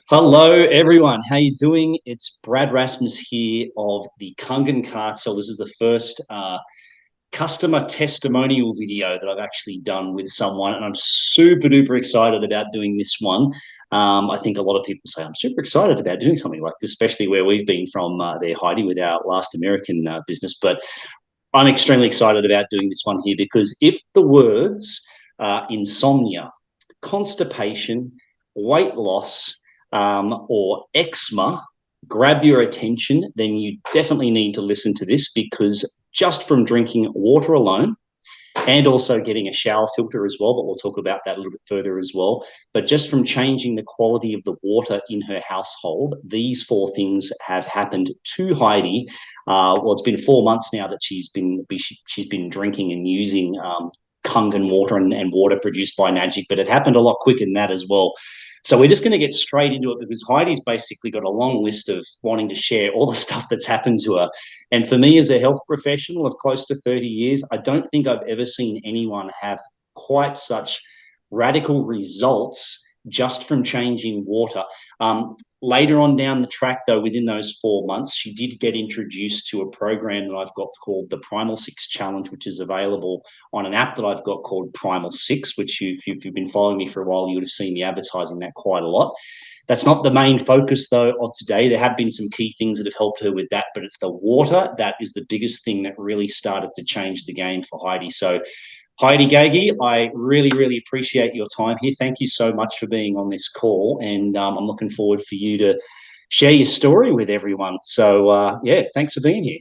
Hello, everyone. How you doing? It's Brad Rasmus here of the Kangen Kartel. This is the first customer testimonial video that I've actually done with someone, and I'm super duper excited about doing this one. I think a lot of people say I'm super excited about doing something like this, especially where we've been from there, Heidi, with our last American business. But I'm extremely excited about doing this one here because if the words insomnia, constipation, weight loss, or eczema grab your attention, then you definitely need to listen to this, because just from drinking water alone and also getting a shower filter as well, but we'll talk about that a little bit further as well. But just from changing the quality of the water in her household, these four things have happened to Heidi. Well, it's been 4 months now that she's been drinking and using Kangen water and water produced by Magic, but it happened a lot quicker than that as well. So we're just going to get straight into it, because Heidi's basically got a long list of wanting to share all the stuff that's happened to her. And for me, as a health professional of close to 30 years, I don't think I've ever seen anyone have quite such radical results just from changing water. Later on down the track, though, within those 4 months, she did get introduced to a program that I've got called the Primal 6 Challenge, which is available on an app that I've got called Primal 6, which if you've been following me for a while, you would have seen me advertising that quite a lot. That's not the main focus, though, of today. There have been some key things that have helped her with that, but it's the water that is the biggest thing that really started to change the game for Heidi. So Heidi Gagi, I really, really appreciate your time here. Thank you so much for being on this call, and I'm looking forward for you to share your story with everyone. So, yeah, thanks for being here.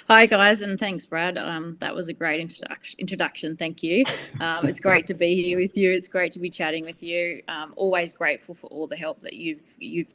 Hi guys, and thanks Brad. That was a great introduction. Thank you. It's great to be here with you. It's great to be chatting with you. Always grateful for all the help that you've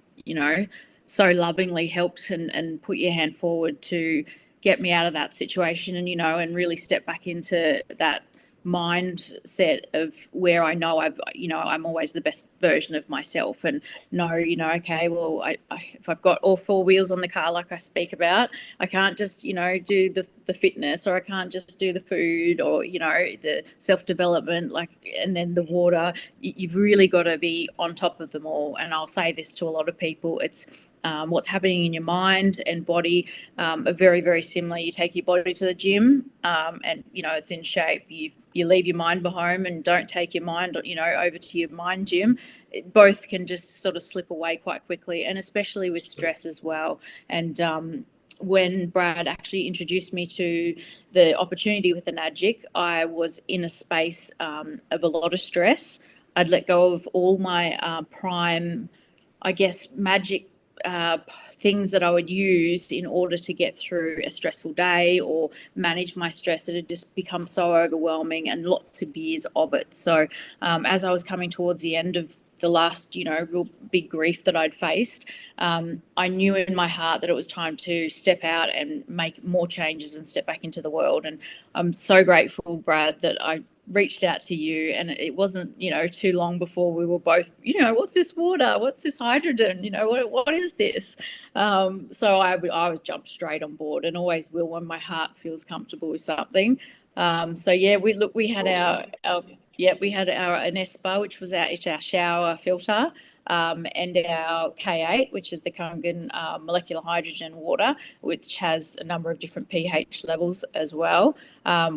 so lovingly helped and put your hand forward to get me out of that situation, and really step back into that mindset of where I know I'm always the best version of myself, and okay, well, if I've got all four wheels on the car like I speak about, I can't just do the fitness, or I can't just do the food, or the self-development, and then the water. You've really got to be on top of them all. And I'll say this to a lot of people, it's what's happening in your mind and body are very, very similar. You take your body to the gym and it's in shape. You leave your mind behind and don't take your mind over to your mind gym. Both can just sort of slip away quite quickly, and especially with stress as well. And when Brad actually introduced me to the opportunity with the Magic, I was in a space of a lot of stress. I'd let go of all my prime, I guess, magic things that I would use in order to get through a stressful day or manage my stress. It had just become so overwhelming, and lots of years of it. So as I was coming towards the end of the last, real big grief that I'd faced, I knew in my heart that it was time to step out and make more changes and step back into the world. And I'm so grateful, Brad, that I reached out to you, and it wasn't too long before we were both what's this water, what's this hydrogen, what is this? So I was jumped straight on board, and always will when my heart feels comfortable with something. So yeah, we had our Enemas, which was our shower filter, and our K8, which is the Kangen molecular hydrogen water, which has a number of different pH levels as well.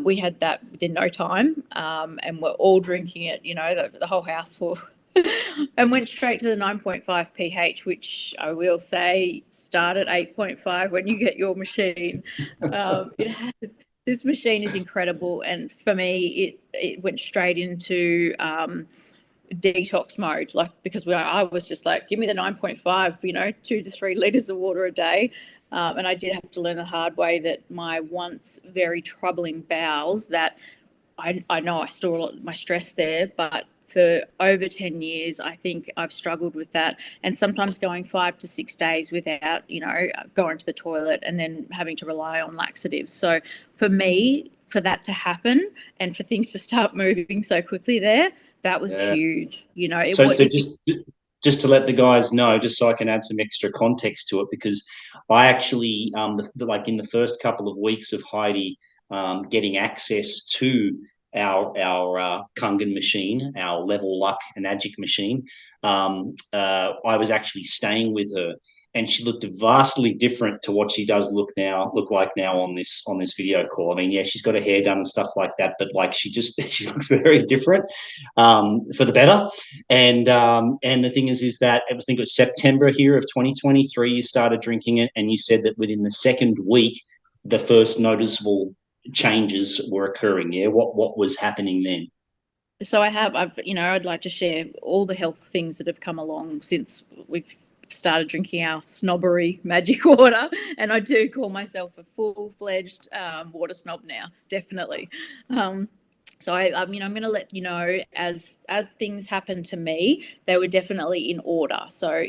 We had that within no time, and we're all drinking it, the whole house full. And went straight to the 9.5 pH, which I will say start at 8.5 when you get your machine. This machine is incredible, and for me, it went straight into detox mode, because I was just like, give me the 9.5, 2 to 3 liters of water a day. And I did have to learn the hard way that my once very troubling bowels, that I know I store a lot of my stress there, but for over 10 years, I think I've struggled with that, and sometimes going 5 to 6 days without, going to the toilet, and then having to rely on laxatives. So for me, for that to happen and for things to start moving so quickly there, that was huge. Just to let the guys know, just so I can add some extra context to it, because I actually, in the first couple of weeks of Heidi getting access to our Kangen machine, our Level Luck and Magic machine, I was actually staying with her, and she looked vastly different to what she does look like now on this video call. I mean, yeah, she's got her hair done and stuff like that, but like she she looks very different, for the better. And the thing is that I think it was September here of 2023 you started drinking it, and you said that within the second week the first noticeable changes were occurring. Yeah, what was happening then? So I'd like to share all the health things that have come along since we've started drinking our snobbery magic water, and I do call myself a full-fledged water snob now, definitely. So I'm going to let you know as things happen to me, they were definitely in order. So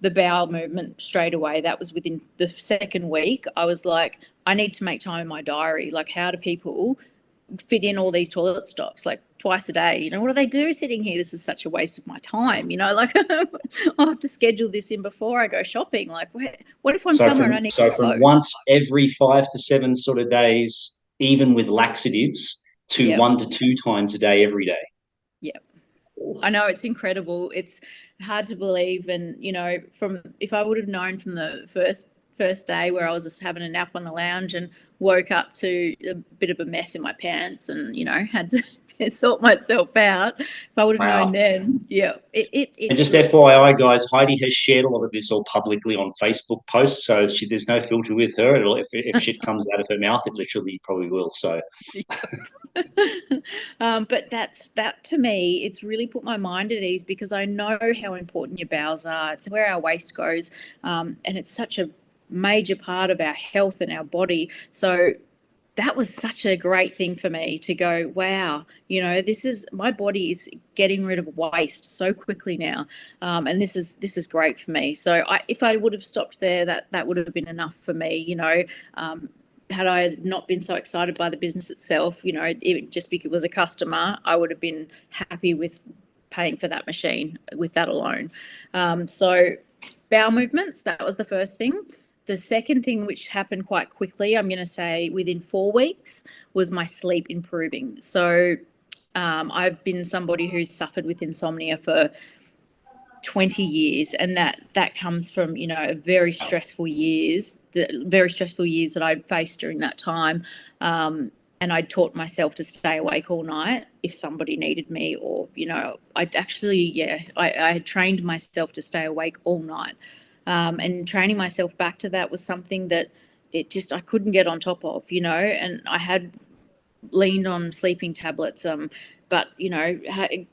the bowel movement straight away, that was within the second week. I was like, I need to make time in my diary. Like, how do people fit in all these toilet stops like twice a day? What do they do sitting here? This is such a waste of my time. Like I'll have to schedule this in before I go shopping. Like, what if I'm somewhere and I need to from go? once every 5 to 7 sort of days, even with laxatives, to Yep. 1 to 2 times a day every day. Yep. I know, it's incredible. It's hard to believe. And if I would have known from the first day where I was just having a nap on the lounge and woke up to a bit of a mess in my pants and had to sort myself out, if I would have known Wow. then, yeah, And just FYI, guys, Heidi has shared a lot of this all publicly on Facebook posts, so there's no filter with her. If shit comes out of her mouth, it literally probably will. So, but that to me, it's really put my mind at ease, because I know how important your bowels are. It's where our waste goes, and it's such a major part of our health and our body. So that was such a great thing for me to go, wow, this is, my body is getting rid of waste so quickly now. And this is great for me. So if I would have stopped there, that would have been enough for me. Had I not been so excited by the business itself, just because it was a customer, I would have been happy with paying for that machine with that alone. So bowel movements, that was the first thing. The second thing, which happened quite quickly, I'm going to say within 4 weeks, was my sleep improving. So I've been somebody who's suffered with insomnia for 20 years, and that comes from very stressful years that I faced during that time. And I taught myself to stay awake all night if somebody needed me, or I had trained myself to stay awake all night. And training myself back to that was something that I couldn't get on top of, and I had leaned on sleeping tablets, but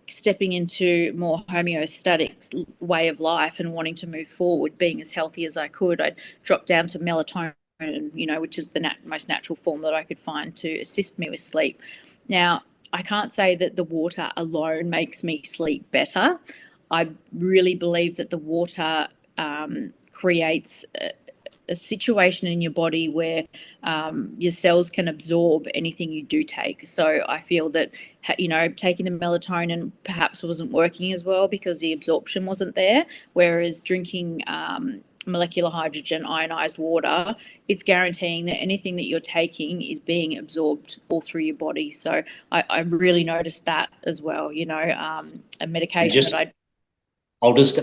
stepping into more homeostatic way of life and wanting to move forward, being as healthy as I could, I dropped down to melatonin, which is the most natural form that I could find to assist me with sleep. Now, I can't say that the water alone makes me sleep better. I really believe that the water creates a situation in your body where your cells can absorb anything you do take. So I feel that taking the melatonin perhaps wasn't working as well because the absorption wasn't there, whereas drinking molecular hydrogen ionized water, it's guaranteeing that anything that you're taking is being absorbed all through your body. So I really noticed that as well. A medication that I'll just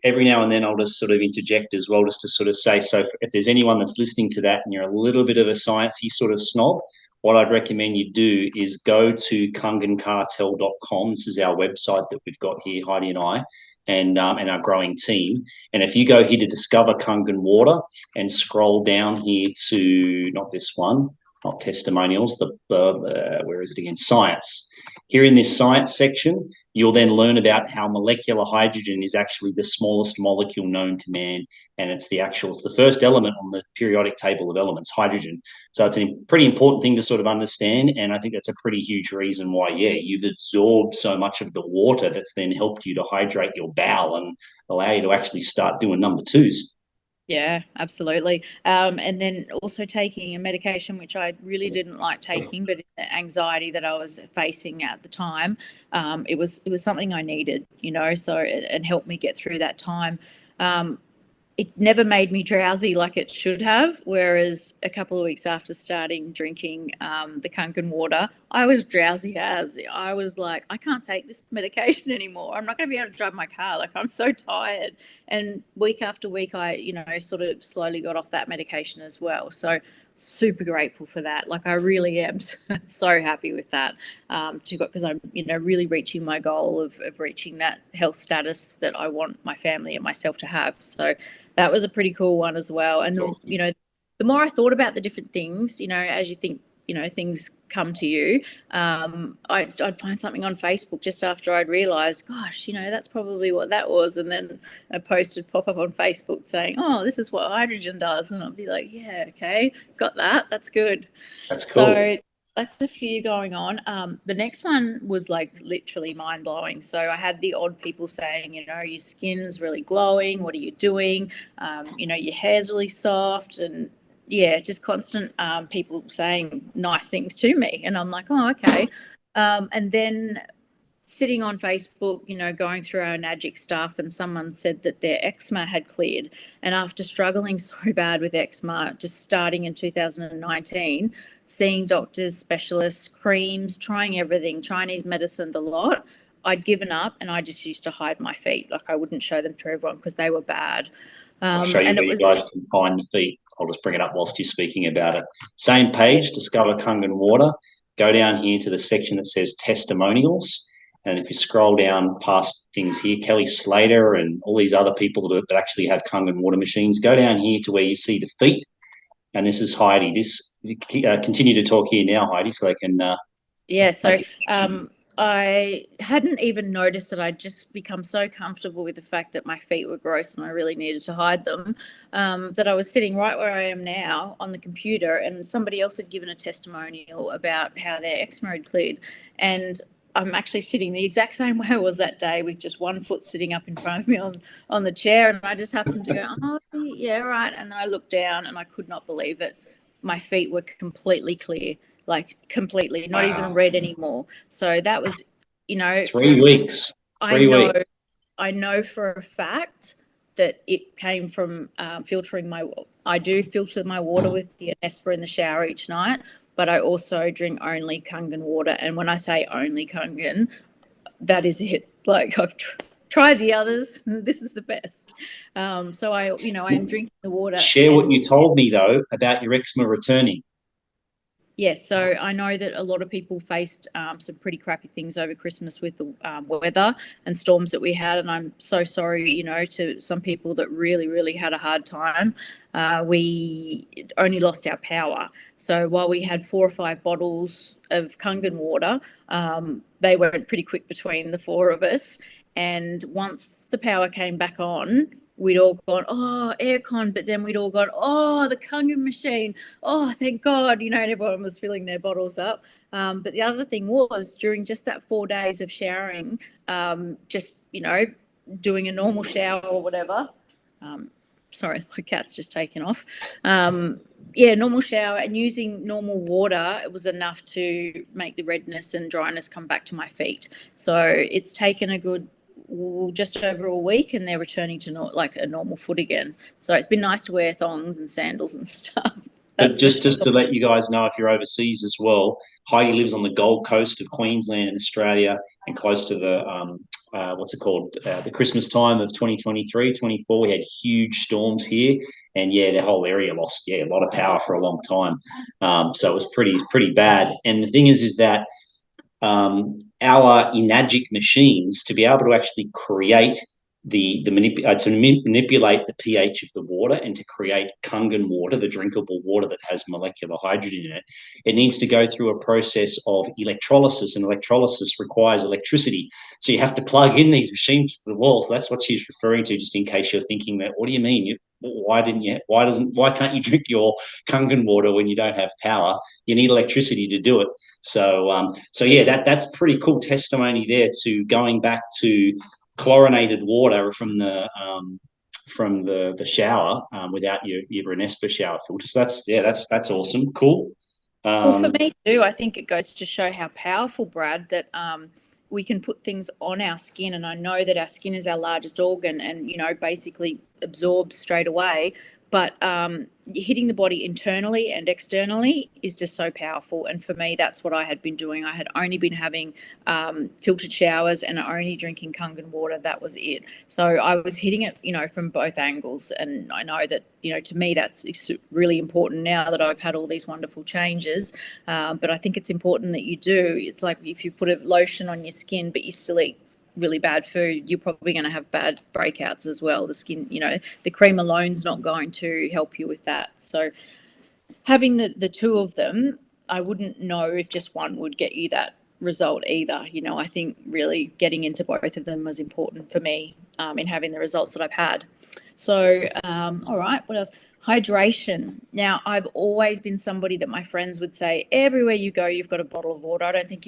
every now and then I'll just sort of interject as well, just to sort of say, so if there's anyone that's listening to that and you're a little bit of a sciencey sort of snob, what I'd recommend you do is go to kangenkartel.com. This is our website that we've got here, Heidi and I, and our growing team. And if you go here to discover Kangen water and scroll down here to, not this one, not testimonials, where is it again? Science. Here in this science section, you'll then learn about how molecular hydrogen is actually the smallest molecule known to man, and it's the first element on the periodic table of elements, hydrogen. So it's a pretty important thing to sort of understand, and I think that's a pretty huge reason why, you've absorbed so much of the water that's then helped you to hydrate your bowel and allow you to actually start doing number twos. Yeah, absolutely. And then also taking a medication, which I really didn't like taking, but the anxiety that I was facing at the time, it was something I needed, so it helped me get through that time. it never made me drowsy like it should have. Whereas a couple of weeks after starting drinking the Kangen water, I was drowsy as. I was like, I can't take this medication anymore. I'm not going to be able to drive my car. Like, I'm so tired. And week after week, I, sort of slowly got off that medication as well. So super grateful for that. Like, I really am so happy with that, because I'm, really reaching my goal of reaching that health status that I want my family and myself to have. So that was a pretty cool one as well. And, the more I thought about the different things, as you think, things come to you, I'd find something on Facebook just after I'd realised, gosh, that's probably what that was. And then a post would pop up on Facebook saying, oh, this is what hydrogen does. And I'd be like, yeah, okay, got that. That's good. That's cool. So that's a few going on. The next one was like literally mind blowing. So I had the odd people saying, your skin's really glowing. What are you doing? Your hair's really soft, and yeah, just constant people saying nice things to me. And I'm like, oh, okay. And then sitting on Facebook, going through our Nagic stuff, and someone said that their eczema had cleared. And after struggling so bad with eczema, just starting in 2019, seeing doctors, specialists, creams, trying everything, Chinese medicine, the lot, I'd given up, and I just used to hide my feet. Like, I wouldn't show them to everyone because they were bad. I'll show you And where it was, you guys can find the feet. I'll just bring it up whilst you're speaking about it. Same page, Discover Kangen Water. Go down here to the section that says testimonials. And if you scroll down past things here, Kelly Slater and all these other people that actually have Kangen water machines, go down here to where you see the feet. And this is Heidi. Continue to talk here now, Heidi, so they can. Yeah, so I hadn't even noticed that I'd just become so comfortable with the fact that my feet were gross and I really needed to hide them, that I was sitting right where I am now on the computer, and somebody else had given a testimonial about how their eczema had cleared. And I'm actually sitting the exact same way I was that day, with just one foot sitting up in front of me on the chair. And I just happened to go, oh, yeah, right. And then I looked down and I could not believe it. My feet were completely clear. Like, completely, not even red anymore. So that was, 3 weeks. I know for a fact that it came from filtering I do filter my water with the Enemas in the shower each night, but I also drink only Kangen water. And when I say only Kangen, that is it. Like, I've tried the others. This is the best. So I am drinking the water. Share what you told me, though, about your eczema returning. Yes, so I know that a lot of people faced some pretty crappy things over Christmas with the weather and storms that we had, and I'm so sorry, to some people that really, really had a hard time. We only lost our power. So while we had 4 or 5 bottles of Kangen water, they went pretty quick between the 4 of us. And once the power came back on, we'd all gone, oh, aircon, but then we'd all gone, oh, the Kangen machine, oh, thank God, and everyone was filling their bottles up. But the other thing was, during just that 4 days of showering, doing a normal shower or whatever, sorry, my cat's just taken off. Normal shower and using normal water, it was enough to make the redness and dryness come back to my feet. So it's taken a good just over a week, and they're returning to like a normal foot again. So it's been nice to wear thongs and sandals and stuff. But just to let you guys know, if you're overseas as well, Heidi lives on the Gold Coast of Queensland in Australia, and close to the the Christmas time of 2023, 24. We had huge storms here, and the whole area lost a lot of power for a long time. So it was pretty bad. And the thing is that our Enagic machines, to be able to actually create manipulate the pH of the water and to create Kangen water, the drinkable water that has molecular hydrogen in it, it needs to go through a process of electrolysis, and electrolysis requires electricity. So you have to plug in these machines to the wall. So that's what she's referring to, just in case you're thinking that, what do you mean? Why can't you drink your Kangen water when you don't have power? You need electricity to do it. So that's pretty cool testimony there, to going back to chlorinated water from the shower without your Enemas shower filter. So that's awesome. Cool. Well, for me too, I think it goes to show how powerful, Brad, that we can put things on our skin, and I know that our skin is our largest organ and, you know, basically absorbs straight away. But hitting the body internally and externally is just so powerful. And for me, that's what I had been doing. I had only been having filtered showers and only drinking Kangen water. That was it. So I was hitting it, you know, from both angles. And I know that, you know, to me, that's really important now that I've had all these wonderful changes. But I think it's important that you do. It's like if you put a lotion on your skin, but you still eat really bad food, you're probably going to have bad breakouts as well. The skin, you know, the cream alone's not going to help you with that. So having the two of them, I wouldn't know if just one would get you that result either. You know, I think really getting into both of them was important for me in having the results that I've had. So, all right, what else? Hydration. Now, I've always been somebody that my friends would say, everywhere you go, you've got a bottle of water. I don't think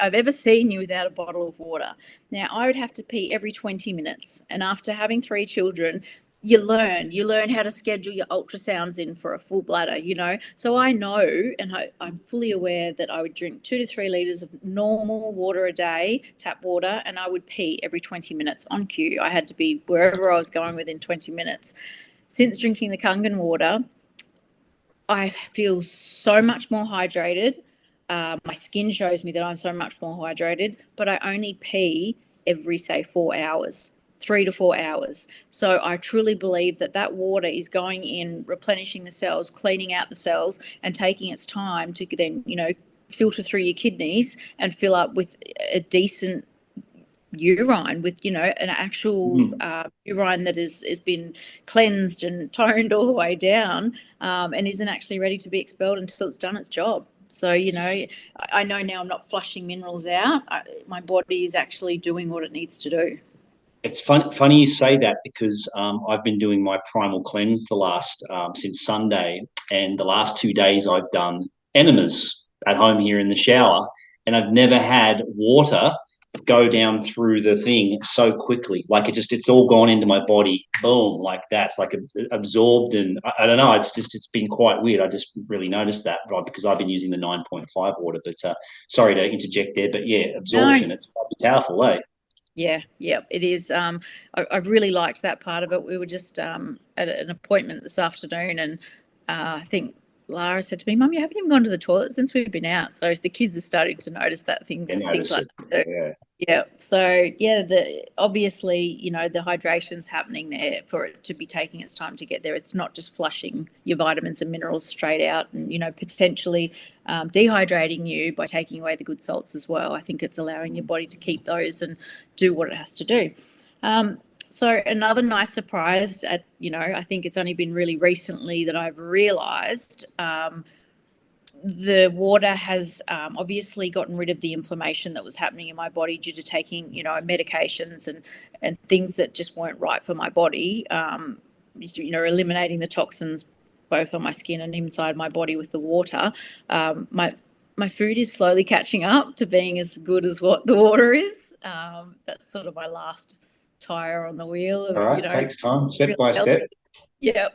I've ever seen you without a bottle of water. Now, I would have to pee every 20 minutes. And after having 3 children, you learn how to schedule your ultrasounds in for a full bladder, you know. So I know, and I'm fully aware that I would drink 2 to 3 litres of normal water a day, tap water, and I would pee every 20 minutes on cue. I had to be wherever I was going within 20 minutes. Since drinking the Kangen water, I feel so much more hydrated. My skin shows me that I'm so much more hydrated, but I only pee every, say, 4 hours. 3 to 4 hours. So I truly believe that that water is going in, replenishing the cells, cleaning out the cells, and taking its time to then, you know, filter through your kidneys and fill up with a decent urine, with, you know, an actual urine that has been cleansed and toned all the way down, and isn't actually ready to be expelled until it's done its job. So, you know, I know now I'm not flushing minerals out. My body is actually doing what it needs to do. It's funny you say that, because I've been doing my Primal cleanse the last since Sunday, and the last 2 days I've done enemas at home here in the shower, and I've never had water go down through the thing so quickly. Like it's all gone into my body, boom, like that. It's like absorbed, and I don't know. It's been quite weird. I just really noticed that, right, because I've been using the 9.5 water. But sorry to interject there, but yeah, absorption. No. It's quite powerful, eh? Yeah, it is. I've really liked that part of it. We were just at an appointment this afternoon, and I think Lara said to me, "Mum, you haven't even gone to the toilet since we've been out." So the kids are starting to notice that things like that. Yeah. Yeah. So yeah, obviously, you know, the hydration's happening there for it to be taking its time to get there. It's not just flushing your vitamins and minerals straight out, and, you know, potentially dehydrating you by taking away the good salts as well. I think it's allowing your body to keep those and do what it has to do. So another nice surprise, you know, I think it's only been really recently that I've realised the water has obviously gotten rid of the inflammation that was happening in my body due to taking, you know, medications and things that just weren't right for my body. You know, eliminating the toxins both on my skin and inside my body with the water. My food is slowly catching up to being as good as what the water is. That's sort of my last tire on the wheel of, All right, you know, takes time, step really by healthy. step. Yeah.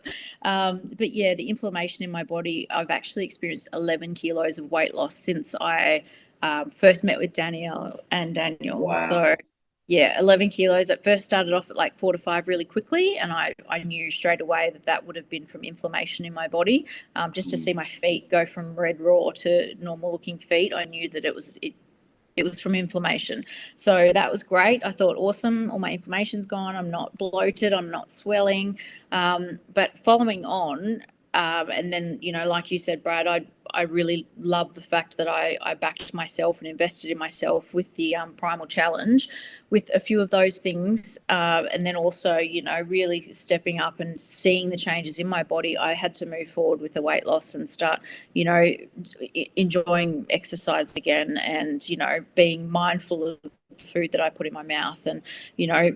But yeah, the inflammation in my body, I've actually experienced 11 kilos of weight loss since I first met with Danielle and Daniel. Wow. So yeah, 11 kilos. It first started off at like 4 to 5 really quickly. And I knew straight away that would have been from inflammation in my body. Just to see my feet go from red raw to normal looking feet, I knew that it was from inflammation. So that was great. I thought, awesome, all my inflammation's gone. I'm not bloated. I'm not swelling. But following on, and then, you know, like you said, Brad, I really love the fact that I backed myself and invested in myself with the Primal Challenge, with a few of those things. And then also, you know, really stepping up and seeing the changes in my body, I had to move forward with the weight loss and start, you know, enjoying exercise again, and, you know, being mindful of food that I put in my mouth. And, you know,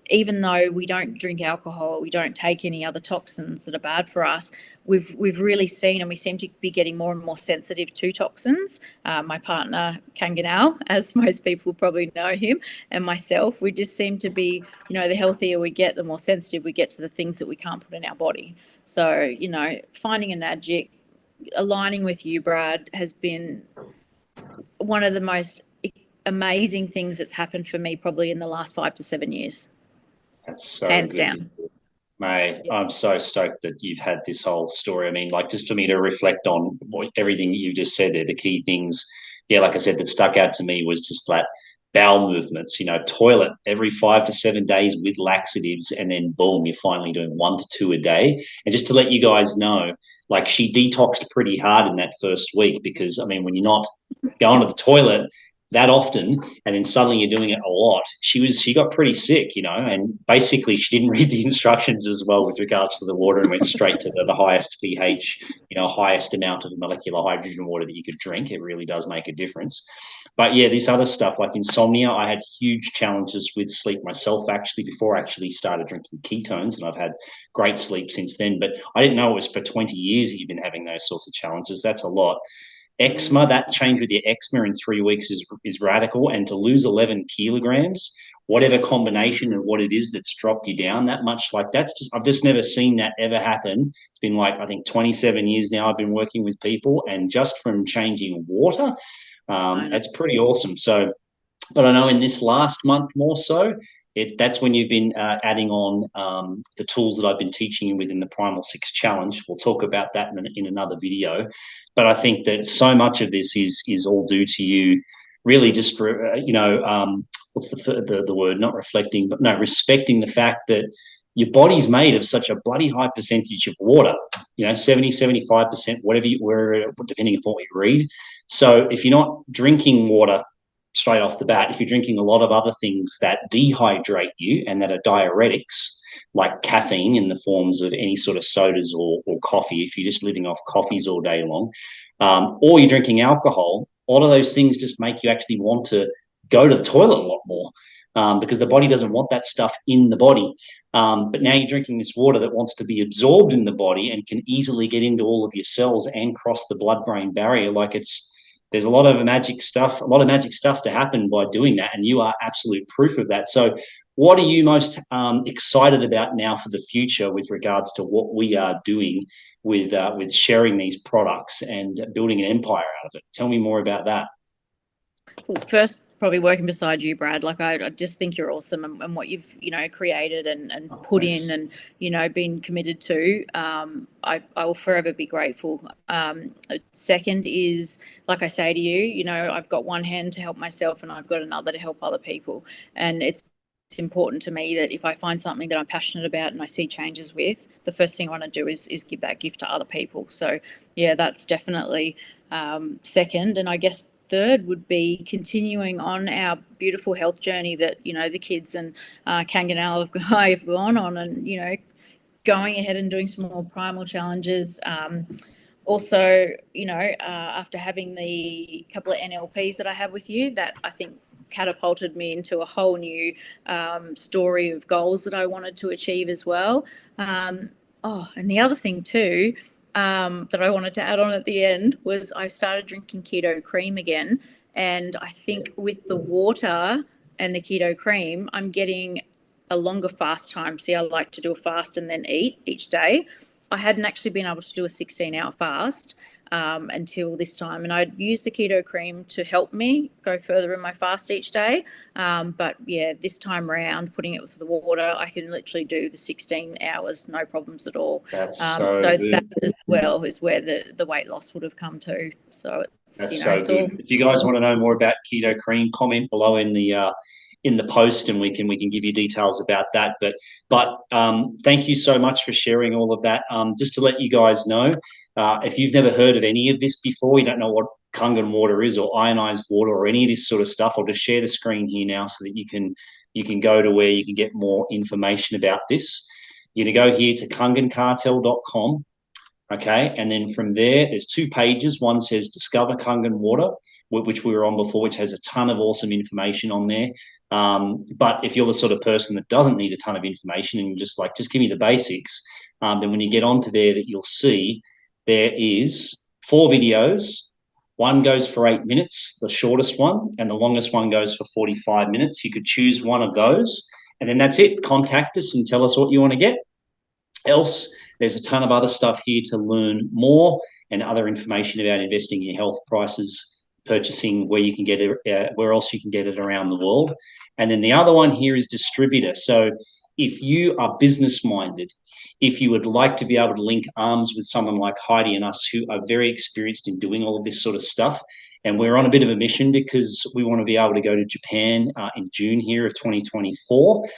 even though we don't drink alcohol, we don't take any other toxins that are bad for us, we've really seen, and we seem to be getting more and more sensitive to toxins. My partner, Kangen, as most people probably know him, and myself, we just seem to be, you know, the healthier we get, the more sensitive we get to the things that we can't put in our body. So, you know, finding a magic, aligning with you, Brad, has been one of the most amazing things that's happened for me probably in the last 5 to 7 years. That's so Hands good. down. Mate, Yeah. I'm so stoked that you've had this whole story. I mean, like, just for me to reflect on everything you've just said there, the key things, yeah, like I said, that stuck out to me was just that bowel movements, toilet every 5 to 7 days with laxatives, and then boom, you're finally doing 1 to 2 a day. And just to let you guys know, like, she detoxed pretty hard in that first week because, I mean, when you're not going to the toilet that often and then suddenly you're doing it a lot, she got pretty sick, and basically she didn't read the instructions as well with regards to the water and went straight to the highest pH, highest amount of molecular hydrogen water that you could drink. It really does make a difference. But yeah, this other stuff like insomnia, I had huge challenges with sleep myself actually before I actually started drinking ketones, and I've had great sleep since then. But I didn't know it was for 20 years that you've been having those sorts of challenges. That's a lot. Eczema, that change with your eczema in 3 weeks is radical. And to lose 11 kilograms, whatever combination of what it is that's dropped you down that much, like I've just never seen that ever happen. It's been like, I think 27 years now I've been working with people, and just from changing water, it's pretty awesome. So, but I know in this last month more so, that's when you've been adding on the tools that I've been teaching you within the Primal 6 Challenge. We'll talk about that in another video. But I think that so much of this is all due to you really just, what's the word? Not reflecting, but no, respecting the fact that your body's made of such a bloody high percentage of water, 70, 75%, wherever, depending upon what you read. So if you're not drinking water straight off the bat, if you're drinking a lot of other things that dehydrate you and that are diuretics, like caffeine in the forms of any sort of sodas or coffee, if you're just living off coffees all day long, or you're drinking alcohol, all of those things just make you actually want to go to the toilet a lot more. Because the body doesn't want that stuff in the body. But now you're drinking this water that wants to be absorbed in the body and can easily get into all of your cells and cross the blood-brain barrier. There's a lot of magic stuff to happen by doing that, and you are absolute proof of that. So what are you most excited about now for the future with regards to what we are doing with sharing these products and building an empire out of it? Tell me more about that. Well, first, probably working beside you, Brad. Like I just think you're awesome, and what you've created and put in, and been committed to. I will forever be grateful. Second is, like I say to you, I've got one hand to help myself, and I've got another to help other people, and it's important to me that if I find something that I'm passionate about and I see changes with, the first thing I want to do is give that gift to other people. So yeah, that's definitely second. And I guess third would be continuing on our beautiful health journey that the kids and Kangen have gone on, and going ahead and doing some more primal challenges. Also, after having the couple of NLPs that I have with you, that I think catapulted me into a whole new story of goals that I wanted to achieve as well. And the other thing too, that I wanted to add on at the end was I started drinking keto cream again. And I think with the water and the keto cream, I'm getting a longer fast time. See, I like to do a fast and then eat each day. I hadn't actually been able to do a 16-hour fast until this time. And I'd use the keto cream to help me go further in my fast each day. But yeah, this time around, putting it with the water, I can literally do the 16 hours, no problems at all. That's so that as well is where the weight loss would have come to. So it's, that's so good. all... If you guys want to know more about keto cream, comment below in the post, and we can give you details about that. But thank you so much for sharing all of that. Just to let you guys know, if you've never heard of any of this before, you don't know what Kangen water is or ionized water or any of this sort of stuff, I'll just share the screen here now so that you can go to where you can get more information about this. You're going to go here to kangenkartel.com. Okay, and then from there's 2 pages. One says Discover Kangen Water, which we were on before, which has a ton of awesome information on there. But if you're the sort of person that doesn't need a ton of information and just give me the basics, then when you get onto there, that you'll see there is 4 videos. One goes for 8 minutes, the shortest one, and the longest one goes for 45 minutes. You could choose one of those, and then that's it. Contact us and tell us what you want to get. Else, there's a ton of other stuff here to learn more and other information about investing in your health, prices, purchasing where you can get it, where else you can get it around the world. And then the other one here is distributor. So if you are business minded, if you would like to be able to link arms with someone like Heidi and us, who are very experienced in doing all of this sort of stuff, and we're on a bit of a mission because we want to be able to go to Japan in June here of 2024,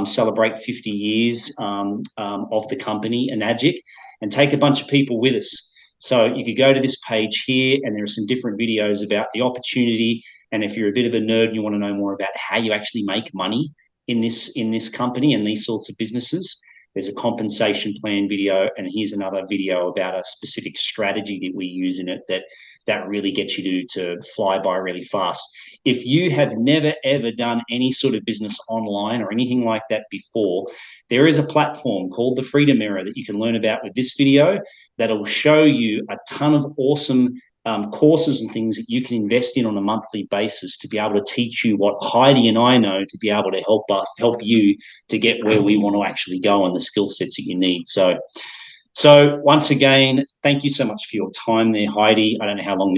celebrate 50 years of the company, Enagic, and take a bunch of people with us. So you could go to this page here, and there are some different videos about the opportunity. And if you're a bit of a nerd and you want to know more about how you actually make money in this company and these sorts of businesses, there's a compensation plan video, and here's another video about a specific strategy that we use in it that really gets you to fly by really fast. If you have never, ever done any sort of business online or anything like that before, there is a platform called the Freedom Era that you can learn about with this video that'll show you a ton of awesome courses and things that you can invest in on a monthly basis to be able to teach you what Heidi and I know to be able to help you to get where we want to actually go and the skill sets that you need. So once again, thank you so much for your time there, Heidi. I don't know how long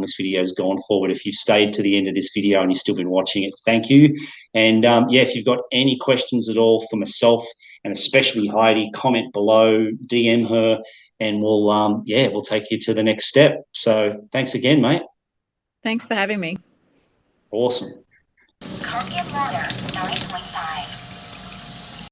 this video has gone for, but if you've stayed to the end of this video and you've still been watching it, thank you. And yeah, if you've got any questions at all for myself and especially Heidi, comment below, DM her, and we'll take you to the next step. So thanks again, mate. Thanks for having me. Awesome. Kangen Kartel 9.5.